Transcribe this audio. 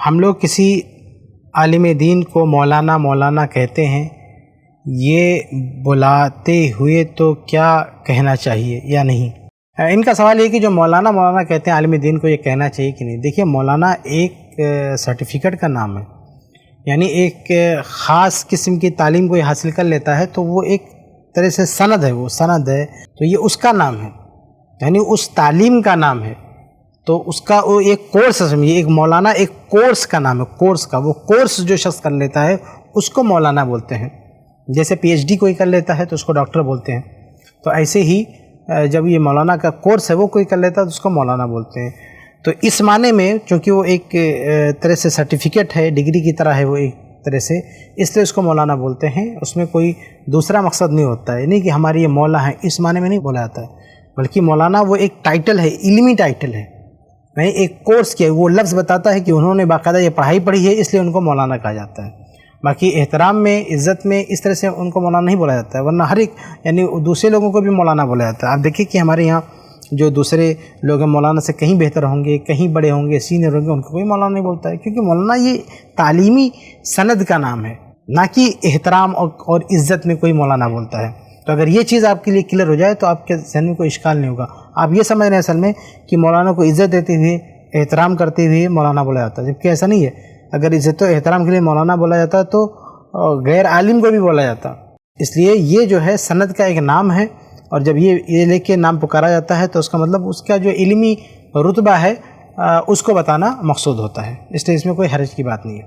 ہم لوگ کسی عالم دین کو مولانا مولانا کہتے ہیں، یہ بلاتے ہوئے تو کیا کہنا چاہیے یا نہیں؟ ان کا سوال یہ کہ جو مولانا مولانا کہتے ہیں عالم دین کو یہ کہنا چاہیے کہ نہیں؟ دیکھیے، مولانا ایک سرٹیفکیٹ کا نام ہے، یعنی ایک خاص قسم کی تعلیم کو یہ حاصل کر لیتا ہے تو وہ ایک طرح سے سند ہے، وہ سند ہے تو یہ اس کا نام ہے، یعنی اس تعلیم کا نام ہے، تو اس کا وہ ایک کورس سمجھیے، ایک مولانا ایک کورس کا نام ہے، کورس کا، وہ کورس جو شخص کر لیتا ہے اس کو مولانا بولتے ہیں۔ جیسے پی ایچ ڈی کوئی کر لیتا ہے تو اس کو ڈاکٹر بولتے ہیں، تو ایسے ہی جب یہ مولانا کا کورس ہے وہ کوئی کر لیتا ہے تو اس کو مولانا بولتے ہیں۔ تو اس معنی میں چونکہ وہ ایک طرح سے سرٹیفکیٹ ہے، ڈگری کی طرح ہے وہ ایک طرح سے، اس لیے اس کو مولانا بولتے ہیں۔ اس میں کوئی دوسرا مقصد نہیں ہوتا ہے، نہیں کہ ہماری یہ مولا ہے، اس معنی میں نہیں بولا جاتا ہے، بلکہ مولانا وہ ایک ٹائٹل ہے، علمی ٹائٹل ہے، میں ایک کورس کیا، وہ لفظ بتاتا ہے کہ انہوں نے باقاعدہ یہ پڑھائی پڑھی ہے، اس لیے ان کو مولانا کہا جاتا ہے۔ باقی احترام میں، عزت میں اس طرح سے ان کو مولانا نہیں بولا جاتا ہے، ورنہ ہر ایک یعنی دوسرے لوگوں کو بھی مولانا بولا جاتا ہے۔ آپ دیکھیے کہ ہمارے یہاں جو دوسرے لوگ ہیں مولانا سے کہیں بہتر ہوں گے، کہیں بڑے ہوں گے، سینئر ہوں گے، ان کو کوئی مولانا نہیں بولتا ہے، کیونکہ مولانا یہ تعلیمی سند کا نام ہے، نہ کہ احترام اور عزت میں کوئی مولانا بولتا ہے۔ تو اگر یہ چیز آپ کے لیے کلیئر ہو جائے تو آپ کے ذہن میں کوئی اشکال نہیں ہوگا۔ آپ یہ سمجھ رہے ہیں اصل میں کہ مولانا کو عزت دیتے ہوئے، احترام کرتے ہوئے مولانا بولا جاتا ہے، جبکہ ایسا نہیں ہے۔ اگر عزت و احترام کے لیے مولانا بولا جاتا ہے تو غیر عالم کو بھی بولا جاتا، اس لیے یہ جو ہے سند کا ایک نام ہے، اور جب یہ لے کے نام پکارا جاتا ہے تو اس کا مطلب اس کا جو علمی رتبہ ہے اس کو بتانا مقصود ہوتا ہے، اس لیے اس میں کوئی حرج کی بات نہیں ہے۔